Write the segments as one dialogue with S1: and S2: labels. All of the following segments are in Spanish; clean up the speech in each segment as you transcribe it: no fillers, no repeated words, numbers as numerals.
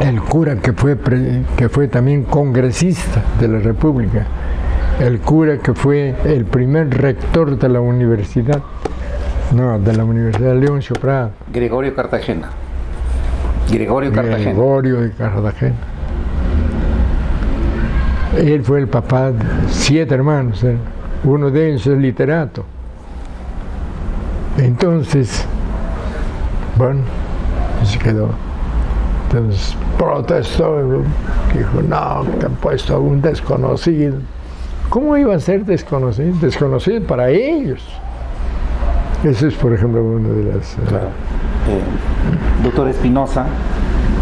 S1: el cura que fue también congresista de la República, el cura que fue el primer rector de la universidad, de la Universidad de Leoncio Prado.
S2: Gregorio de Cartagena.
S1: Él fue el papá de 7 hermanos, uno de ellos es literato. Entonces, bueno, se quedó. Entonces protestó, dijo, no, te han puesto a un desconocido. ¿Cómo iba a ser desconocido? Desconocido para ellos. Eso es, por ejemplo, una de las...
S2: Claro. Doctor Espinosa,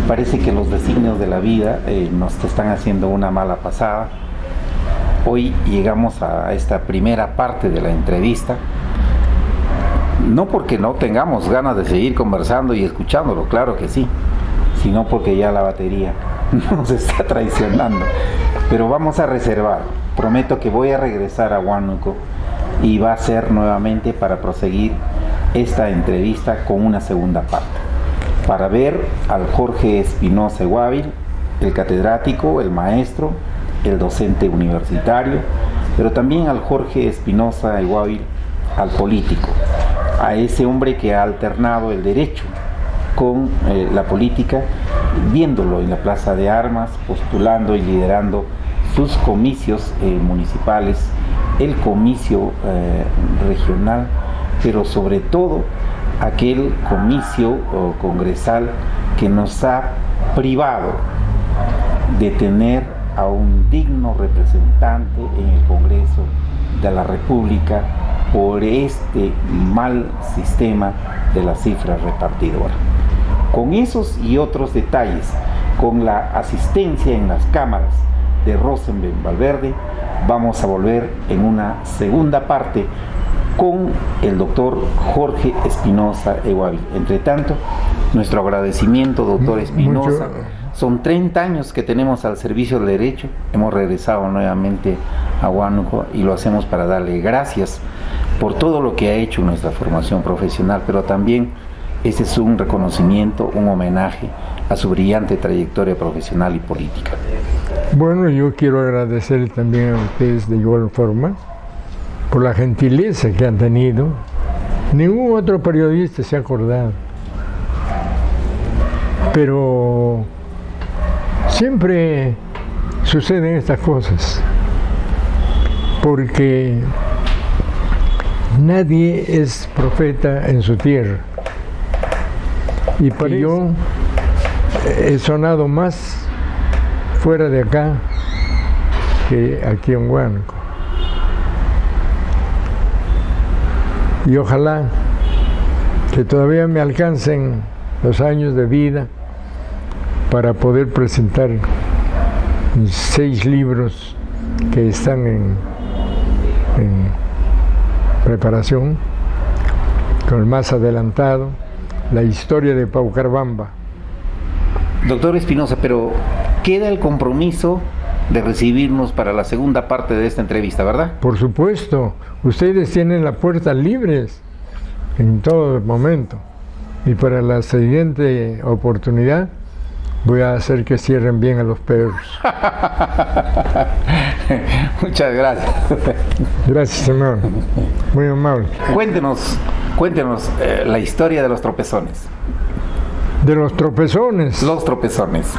S2: parece que los designios de la vida nos están haciendo una mala pasada. Hoy llegamos a esta primera parte de la entrevista, no porque no tengamos ganas de seguir conversando y escuchándolo, claro que sí, sino porque ya la batería nos está traicionando. Pero vamos a reservar. Prometo que voy a regresar a Huánuco y va a ser nuevamente para proseguir esta entrevista con una segunda parte, para ver al Jorge Espinosa Guávil, el catedrático, el maestro, el docente universitario, pero también al Jorge Espinosa Guávil, al político, a ese hombre que ha alternado el derecho con la política, viéndolo en la Plaza de Armas, postulando y liderando sus comicios municipales, el comicio regional, pero sobre todo aquel comicio congresal que nos ha privado de tener a un digno representante en el Congreso de la República por este mal sistema de la cifra repartidora. Con esos y otros detalles, con la asistencia en las cámaras de Rosenberg Valverde, vamos a volver en una segunda parte con el doctor Jorge Espinosa Guávil. Entre tanto, nuestro agradecimiento, doctor Espinosa. Son 30 años que tenemos al servicio del derecho. Hemos regresado nuevamente a Huánuco y lo hacemos para darle gracias por todo lo que ha hecho en nuestra formación profesional, pero también ese es un reconocimiento, un homenaje a su brillante trayectoria profesional y política.
S1: Bueno, yo quiero agradecer también a ustedes de igual forma por la gentileza que han tenido. Ningún otro periodista se ha acordado, pero siempre suceden estas cosas porque nadie es profeta en su tierra, y para yo he sonado más fuera de acá que aquí en Huánuco. Y ojalá que todavía me alcancen los años de vida para poder presentar mis 6 libros que están en preparación, con el más adelantado, la historia de Paucarbamba.
S2: Doctor Espinosa, pero queda el compromiso de recibirnos para la segunda parte de esta entrevista, ¿verdad?
S1: Por supuesto, ustedes tienen las puertas libres en todo momento, y para la siguiente oportunidad voy a hacer que cierren bien a los perros.
S2: Muchas gracias.
S1: Gracias, señor. Muy amable.
S2: Cuéntenos la historia de los tropezones.
S1: De los tropezones.
S2: Los tropezones.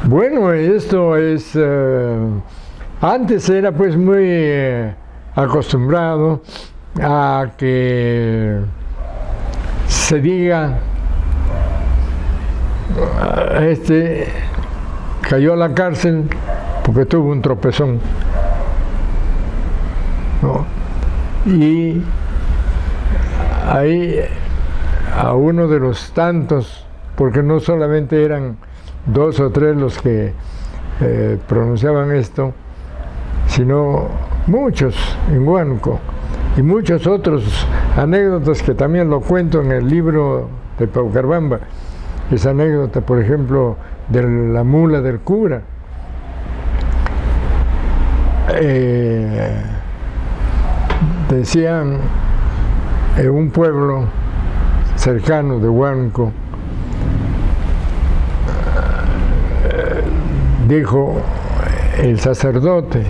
S1: Bueno, esto es... antes era pues muy acostumbrado a que se diga cayó a la cárcel porque tuvo un tropezón, ¿no? Y ahí a uno de los tantos, porque no solamente eran 2 o 3 los que pronunciaban esto, sino muchos en Huánuco, y muchos otros anécdotas que también lo cuento en el libro de Paucarbamba. Esa anécdota, por ejemplo, de la mula del cura. Decían en un pueblo cercano de Huánuco, dijo el sacerdote: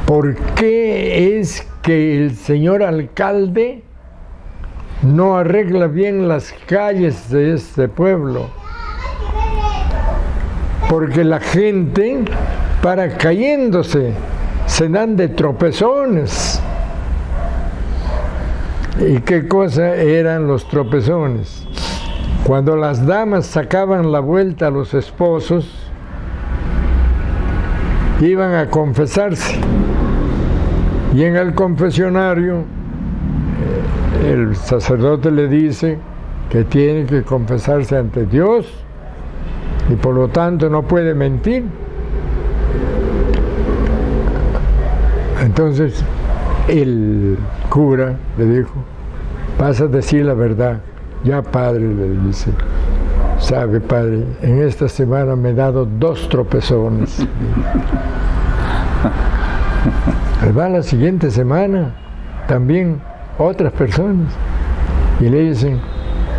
S1: ¿por qué es que el señor alcalde no arregla bien las calles de este pueblo? Porque la gente, para cayéndose, se dan de tropezones. ¿Y qué cosa eran los tropezones? Cuando las damas sacaban la vuelta a los esposos, iban a confesarse. Y en el confesionario, el sacerdote le dice que tiene que confesarse ante Dios y por lo tanto no puede mentir. Entonces el cura le dijo: vas a decir la verdad. Ya, padre, le dice: sabe, padre, en esta semana me he dado 2 tropezones. Va la siguiente semana también otras personas y le dicen: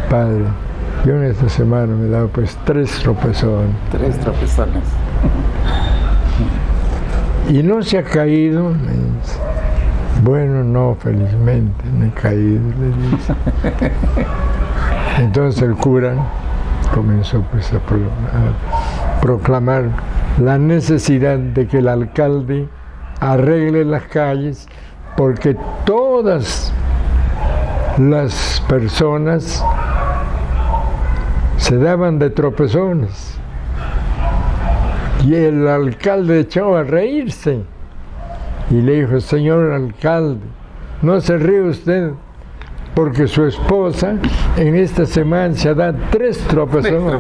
S1: padre, yo en esta semana me he dado pues 3 tropezones.
S2: 3 tropezones.
S1: Y no se ha caído. Bueno, no, felizmente no he caído, le dice. Entonces el cura comenzó pues a proclamar la necesidad de que el alcalde arregle las calles, porque todas las personas se daban de tropezones. Y el alcalde echó a reírse y le dijo: señor alcalde, no se ríe usted, porque su esposa en esta semana se da 3 tropezones.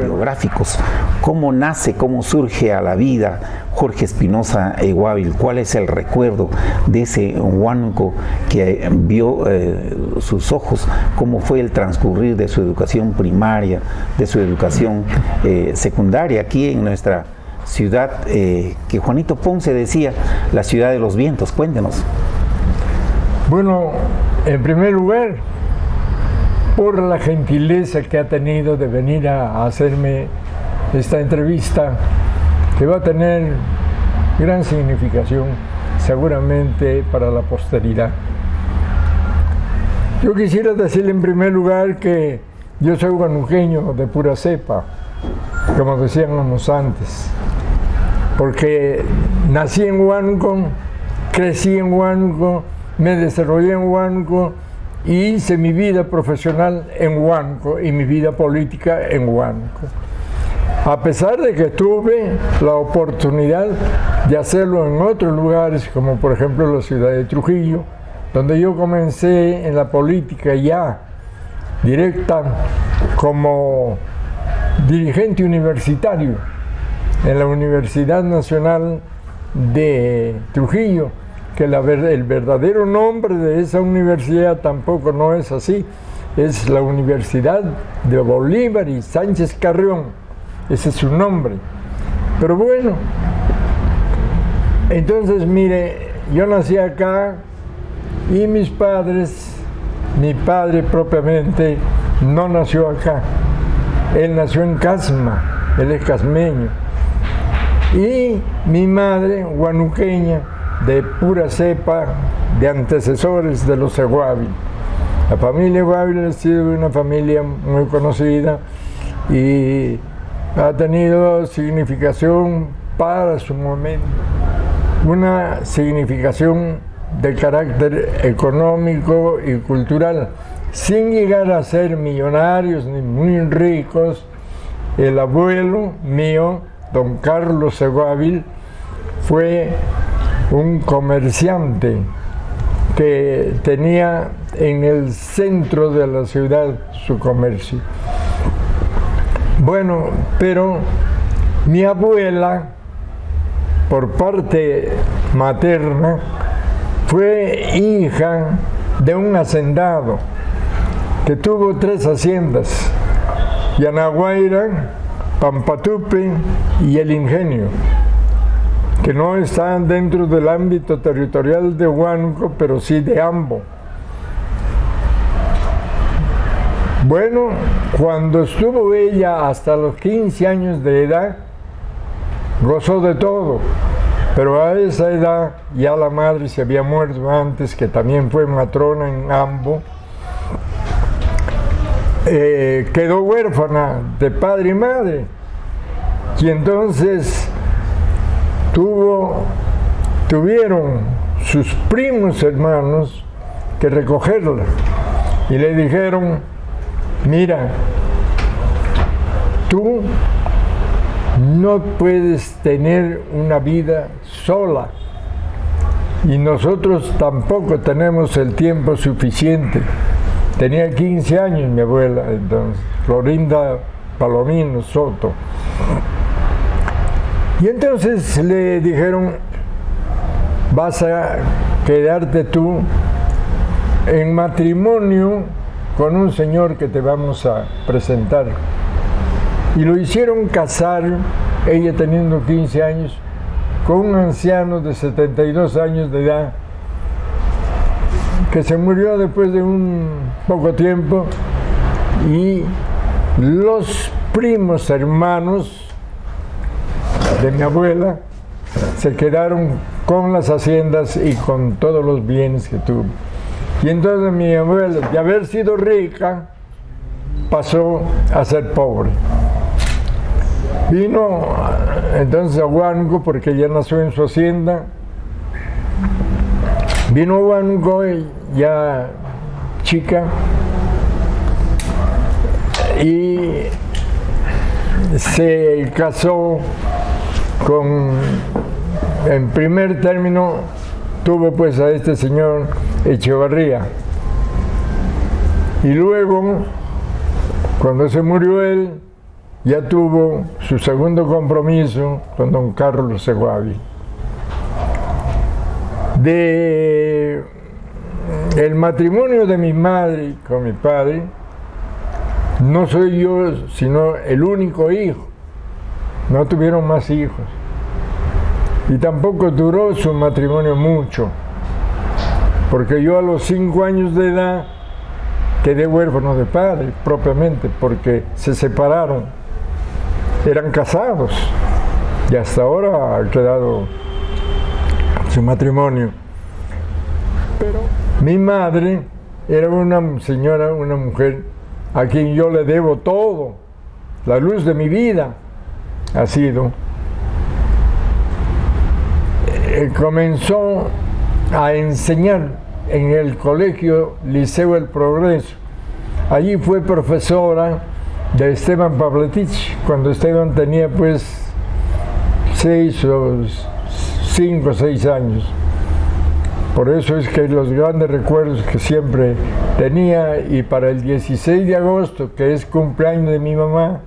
S2: Biográficos. ¿Cómo nace, cómo surge a la vida Jorge Espinosa Guábil? ¿Cuál es el recuerdo de ese huánuco que vio sus ojos? ¿Cómo fue el transcurrir de su educación primaria, de su educación secundaria aquí en nuestra ciudad, que Juanito Ponce decía, la ciudad de los vientos? Cuéntenos.
S1: Bueno, en primer lugar, por la gentileza que ha tenido de venir a hacerme esta entrevista, que va a tener gran significación seguramente para la posteridad. Yo quisiera decirle en primer lugar que yo soy huanuqueño de pura cepa, como decíamos antes, porque nací en Huánuco, crecí en Huánuco, me desarrollé en Huánuco y hice mi vida profesional en Huánuco y mi vida política en Huánuco. A pesar de que tuve la oportunidad de hacerlo en otros lugares, como por ejemplo la ciudad de Trujillo, donde yo comencé en la política ya directa como dirigente universitario en la Universidad Nacional de Trujillo, que el verdadero nombre de esa universidad tampoco no es así, es la Universidad de Bolívar y Sánchez Carrión, ese es su nombre. Pero bueno, entonces mire, yo nací acá y mis padres, mi padre propiamente no nació acá, él nació en Casma, él es casmeño, y mi madre huanuqueña, de pura cepa, de antecesores de los Guábil. La familia Guábil ha sido una familia muy conocida y ha tenido significación para su momento, una significación de carácter económico y cultural, sin llegar a ser millonarios ni muy ricos. El abuelo mío, don Carlos Guábil, fue un comerciante que tenía en el centro de la ciudad su comercio. Bueno, pero mi abuela, por parte materna, fue hija de un hacendado que tuvo 3 haciendas: Yanaguaira, Pampatupe y El Ingenio. que no están dentro del ámbito territorial de Huánuco, pero sí de Ambo. Bueno, cuando estuvo ella hasta los 15 años de edad, gozó de todo, pero a esa edad ya la madre se había muerto antes, que también fue matrona en Ambo. Quedó huérfana de padre y madre, y entonces tuvieron sus primos hermanos que recogerla, y le dijeron: mira, tú no puedes tener una vida sola, y nosotros tampoco tenemos el tiempo suficiente. Tenía 15 años mi abuela, entonces, Florinda Palomino Soto. Y entonces le dijeron: vas a quedarte tú en matrimonio con un señor que te vamos a presentar. Y lo hicieron casar, ella teniendo 15 años, con un anciano de 72 años de edad, que se murió después de un poco tiempo, y los primos hermanos de mi abuela se quedaron con las haciendas y con todos los bienes que tuvo. Y entonces mi abuela, de haber sido rica, pasó a ser pobre. Vino entonces a Huánuco porque ella nació en su hacienda. Vino a Huánuco ya chica y se casó en primer término, tuvo pues a este señor Echevarría. Y luego, cuando se murió él, ya tuvo su segundo compromiso con don Carlos Seguavi. El matrimonio de mi madre con mi padre, no soy yo sino el único hijo. No tuvieron más hijos. Y tampoco duró su matrimonio mucho, porque yo a los 5 años de edad quedé huérfano de padre, propiamente, porque se separaron. Eran casados y hasta ahora ha quedado su matrimonio. Pero mi madre era una señora, una mujer a quien yo le debo todo. La luz de mi vida ha sido. Comenzó a enseñar en el colegio Liceo El Progreso. Allí fue profesora de Esteban Pavletich, cuando Esteban tenía pues 5 o 6 años. Por eso es que los grandes recuerdos que siempre tenía, y para el 16 de agosto, que es cumpleaños de mi mamá,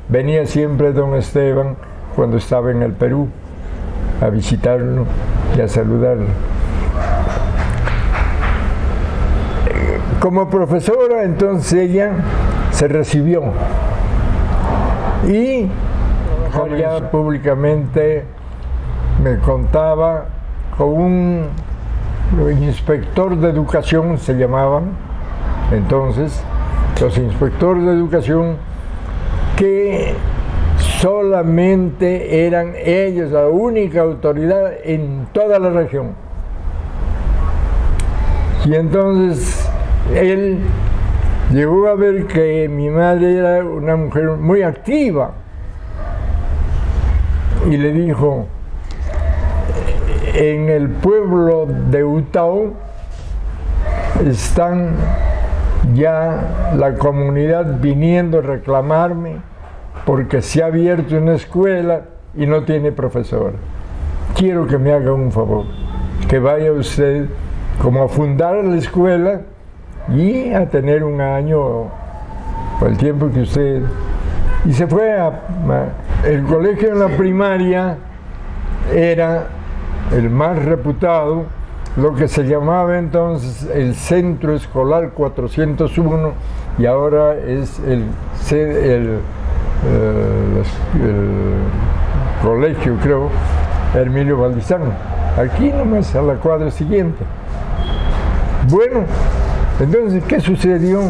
S1: venía siempre don Esteban cuando estaba en el Perú a visitarlo y a saludarlo. Como profesora, entonces ella se recibió y ya públicamente me contaba con un inspector de educación, se llamaban entonces los inspectores de educación, que solamente eran ellos la única autoridad en toda la región. Y entonces él llegó a ver que mi madre era una mujer muy activa y le dijo: en el pueblo de Utao están ya la comunidad viniendo a reclamarme porque se ha abierto una escuela y no tiene profesor. Quiero que me haga un favor, que vaya usted como a fundar la escuela y a tener un año por el tiempo que usted... Y se fue el colegio en la primaria era el más reputado, lo que se llamaba entonces el Centro Escolar 401, y ahora es el colegio, creo, Hermilio Valdizán, aquí nomás a la cuadra siguiente. Bueno, entonces, ¿qué sucedió?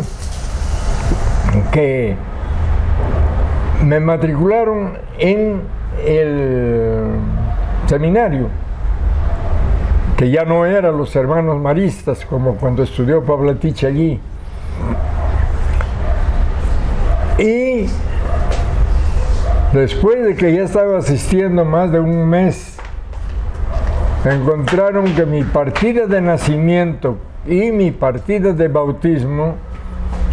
S1: Que me matricularon en el seminario, que ya no eran los hermanos maristas, como cuando estudió Pavletich allí. Y después de que ya estaba asistiendo más de un mes, encontraron que mi partida de nacimiento y mi partida de bautismo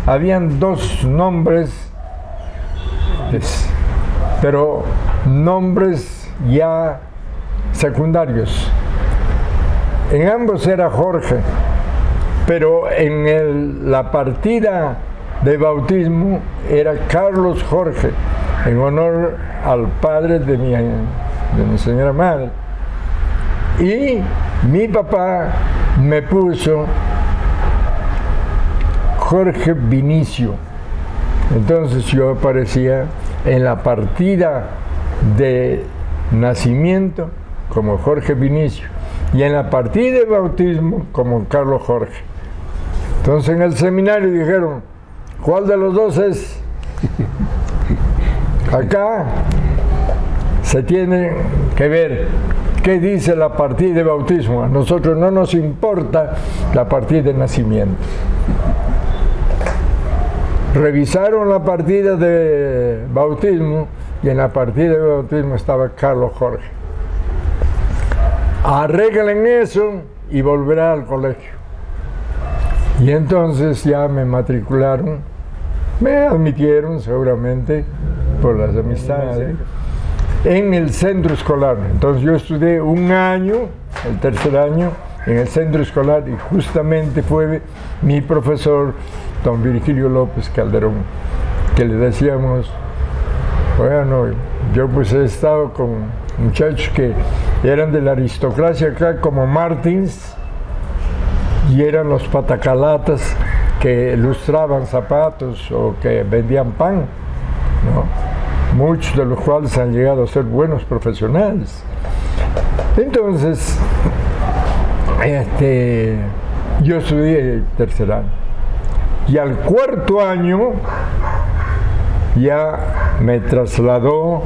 S1: habían dos nombres, pero nombres ya secundarios. En ambos era Jorge, pero en la partida de bautismo era Carlos Jorge, en honor al padre de mi señora madre. Y mi papá me puso Jorge Vinicio. Entonces yo aparecía en la partida de nacimiento como Jorge Vinicio y en la partida de bautismo como Carlos Jorge. Entonces en el seminario dijeron, ¿cuál de los dos es? Acá se tiene que ver qué dice la partida de bautismo. A nosotros no nos importa la partida de nacimiento. Revisaron la partida de bautismo y en la partida de bautismo estaba Carlos Jorge. Arreglen eso y volverá al colegio. Y entonces ya me matricularon, me admitieron seguramente por las amistades, en el centro escolar. Entonces yo estudié un año, el tercer año, en el centro escolar y justamente fue mi profesor, don Virgilio López Calderón, que le decíamos, bueno, yo pues he estado con muchachos que eran de la aristocracia acá, como Martins, y eran los patacalatas que lustraban zapatos o que vendían pan, ¿no? Muchos de los cuales han llegado a ser buenos profesionales. Entonces, yo estudié el tercer año y al cuarto año ya me trasladó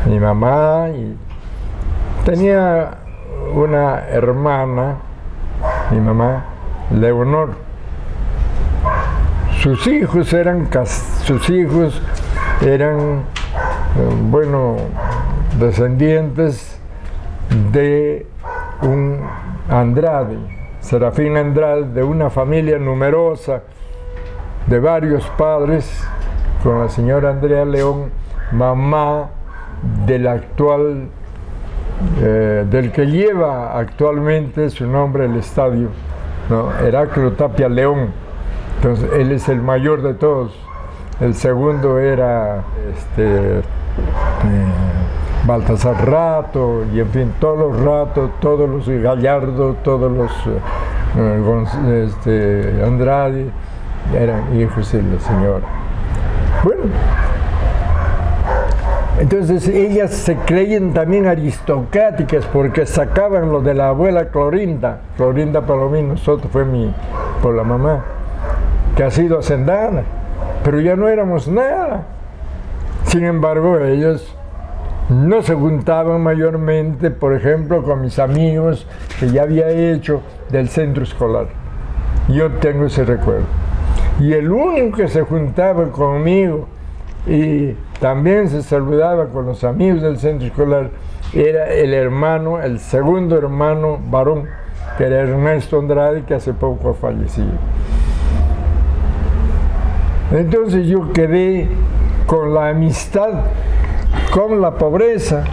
S1: mi mamá y tenía una hermana, mi mamá, Leonor. Sus hijos eran descendientes de un Andrade, Serafín Andrade, de una familia numerosa, de varios padres, con la señora Andrea León, mamá del actual, del que lleva actualmente su nombre el estadio, ¿no? Heraclio Tapia León. Entonces él es el mayor de todos. El segundo era Baltasar Rato, y en fin, todos los Rato, todos los Gallardo, todos los Andrade, eran hijos de la señora. Bueno, entonces ellas se creían también aristocráticas porque sacaban lo de la abuela Clorinda Palomino Soto, fue por la mamá, que ha sido hacendada, pero ya no éramos nada. Sin embargo, ellos no se juntaban mayormente, por ejemplo, con mis amigos que ya había hecho del centro escolar. Yo tengo ese recuerdo. Y el único que se juntaba conmigo y también se saludaba con los amigos del centro escolar era el segundo hermano varón, que era Ernesto Andrade, que hace poco ha fallecido. Entonces yo quedé con la amistad, con la pobreza,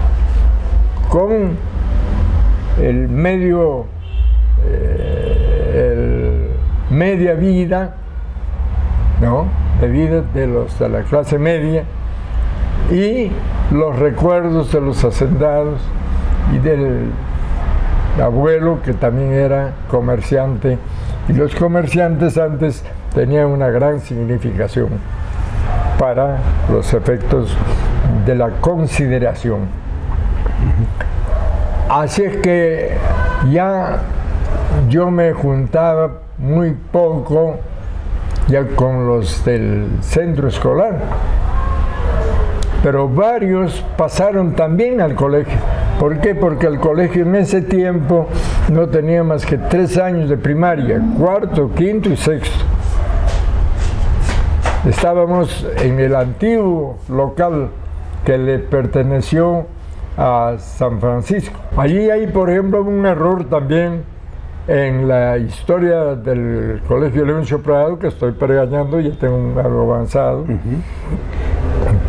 S1: con el media vida, ¿no? De vida de los de la clase media, y los recuerdos de los hacendados y del abuelo, que también era comerciante, y los comerciantes antes tenían una gran significación para los efectos de la consideración. Así es que ya yo me juntaba muy poco ya con los del centro escolar, pero varios pasaron también al colegio. ¿Por qué? Porque el colegio en ese tiempo no tenía más que 3 años de primaria, cuarto, quinto y sexto. Estábamos en el antiguo local que le perteneció a San Francisco. Allí hay, por ejemplo, un error también en la historia del Colegio Leoncio Prado, que estoy pregañando, ya tengo algo avanzado,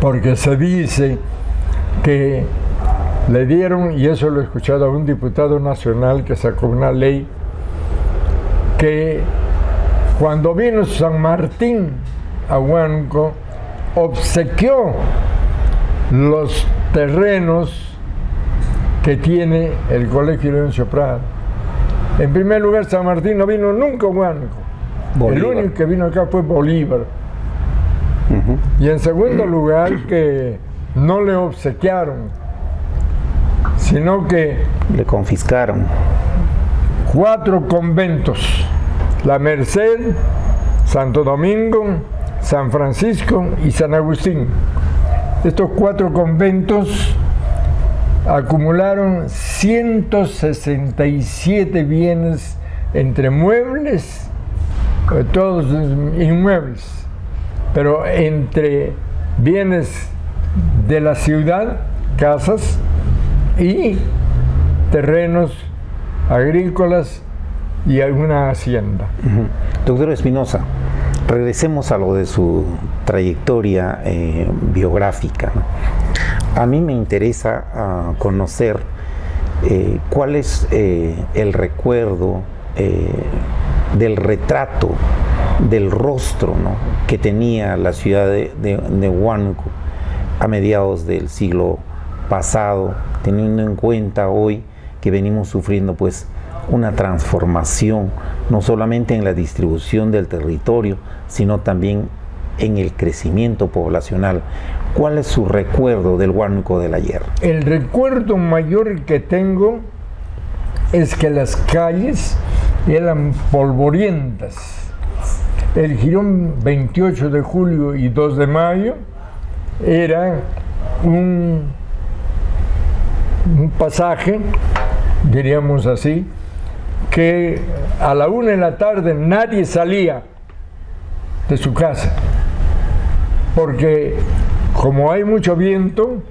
S1: porque se dice que le dieron, y eso lo he escuchado a un diputado nacional que sacó una ley, que cuando vino San Martín a Huánuco, obsequió los terrenos que tiene el Colegio Leoncio Prado. En primer lugar, San Martín no vino nunca a Huánuco. El único que vino acá fue Bolívar. Y en segundo lugar, que no le obsequiaron, sino que
S2: le confiscaron
S1: 4 conventos: La Merced, Santo Domingo, San Francisco y San Agustín. Estos 4 conventos acumularon 167 bienes entre muebles, todos inmuebles, pero entre bienes de la ciudad, casas y terrenos agrícolas y alguna hacienda.
S2: Doctor Espinosa, regresemos a lo de su trayectoria biográfica. A mí me interesa conocer cuál es el recuerdo del retrato, del rostro, ¿no?, que tenía la ciudad de Huánuco a mediados del siglo pasado, teniendo en cuenta hoy que venimos sufriendo pues una transformación, no solamente en la distribución del territorio, sino también en el crecimiento poblacional. ¿Cuál es su recuerdo del Huánuco del ayer?
S1: El recuerdo mayor que tengo es que las calles eran polvorientas. El jirón 28 de julio y 2 de mayo era un pasaje, diríamos así, que a la 1 de la tarde nadie salía de su casa, porque como hay mucho viento,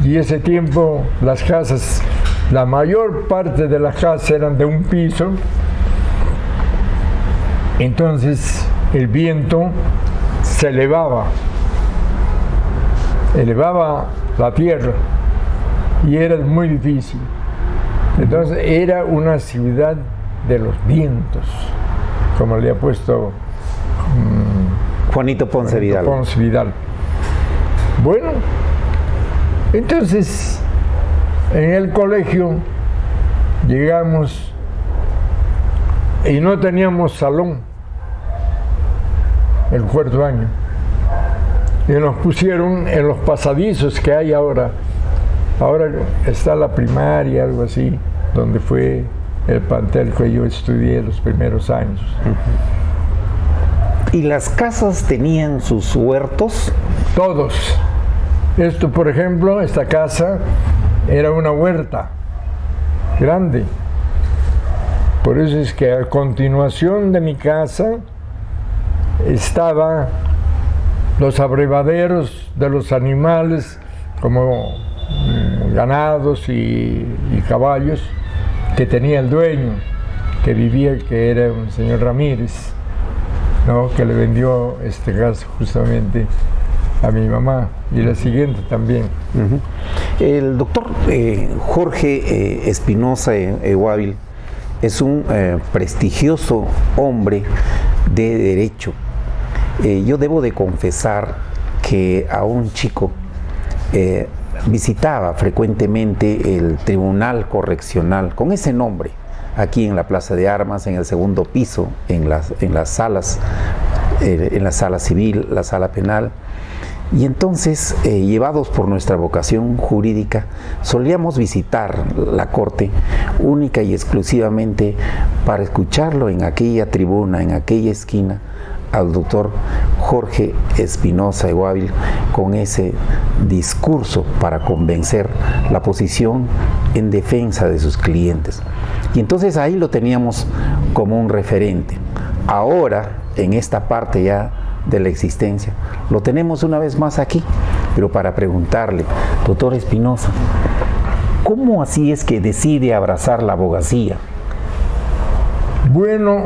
S1: y ese tiempo las casas, la mayor parte de las casas eran de un piso, entonces el viento se elevaba la tierra y era muy difícil. Entonces era una ciudad de los vientos, como le ha puesto
S2: Juanito Ponce Vidal.
S1: Bueno, entonces en el colegio llegamos y no teníamos salón el 4º año, y nos pusieron en los pasadizos que hay ahora. Ahora está la primaria, algo así, donde fue el plantel que yo estudié los primeros años.
S2: ¿Y las casas tenían sus huertos?
S1: Todos. Esto, por ejemplo, esta casa era una huerta grande. Por eso es que a continuación de mi casa estaban los abrevaderos de los animales, como ganados y caballos, que tenía el dueño, que vivía, que era un señor Ramírez, ¿no?, que le vendió este casa justamente a mi mamá, y la siguiente también.
S2: El doctor Jorge Espinosa Eguávil es un prestigioso hombre de derecho. Yo debo de confesar que a un chico visitaba frecuentemente el Tribunal Correccional con ese nombre, aquí en la Plaza de Armas, en el 2º piso, en las salas, en la sala civil, la sala penal, Y entonces, llevados por nuestra vocación jurídica, solíamos visitar la corte única y exclusivamente para escucharlo en aquella tribuna, en aquella esquina, al doctor Jorge Espinosa de Guávil, con ese discurso para convencer la posición en defensa de sus clientes. Y entonces ahí lo teníamos como un referente. Ahora, en esta parte ya de la existencia, lo tenemos una vez más aquí, pero para preguntarle, doctor Espinosa, ¿cómo así es que decide abrazar la abogacía?
S1: Bueno,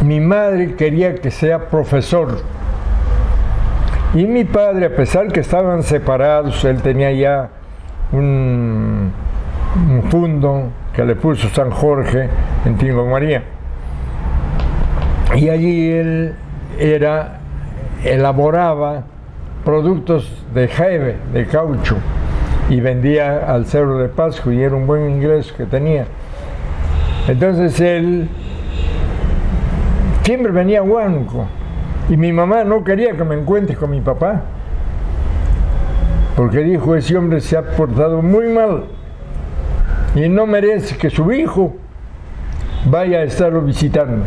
S1: mi madre quería que sea profesor y mi padre, a pesar que estaban separados, él tenía ya un fondo que le puso San Jorge en Tingo María, y allí él elaboraba productos de jeve, de caucho, y vendía al Cerro de Pasco, y era un buen ingreso que tenía. Entonces él siempre venía a Huánuco, y mi mamá no quería que me encuentre con mi papá, porque dijo, ese hombre se ha portado muy mal y no merece que su hijo vaya a estarlo visitando.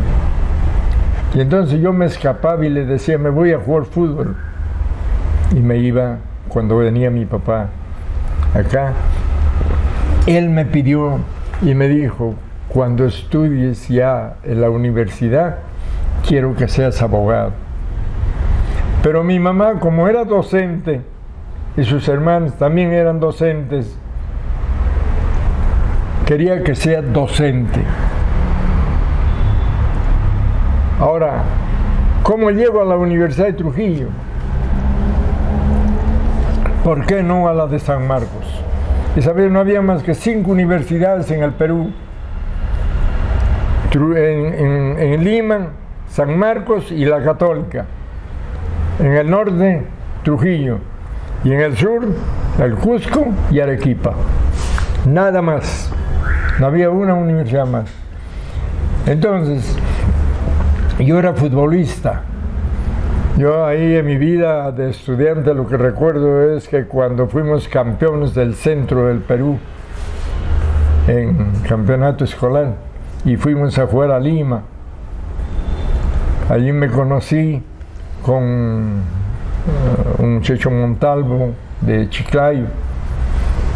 S1: Y entonces yo me escapaba y le decía, me voy a jugar fútbol, y me iba cuando venía mi papá acá. Él me pidió y me dijo, cuando estudies ya en la universidad, quiero que seas abogado. Pero mi mamá, como era docente, y sus hermanos también eran docentes, quería que sea docente. Ahora, ¿cómo llego a la Universidad de Trujillo? ¿Por qué no a la de San Marcos? Esa vez no había más que 5 universidades en el Perú. En Lima, San Marcos y la Católica. En el norte, Trujillo. Y en el sur, el Cusco y Arequipa. Nada más. No había una universidad más. Entonces, yo era futbolista. Yo ahí en mi vida de estudiante lo que recuerdo es que cuando fuimos campeones del centro del Perú en campeonato escolar y fuimos a jugar a Lima, allí me conocí con un muchacho Montalvo de Chiclayo,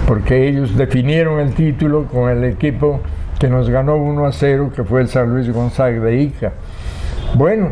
S1: porque ellos definieron el título con el equipo que nos ganó 1-0, que fue el San Luis Gonzaga de Ica. Bueno,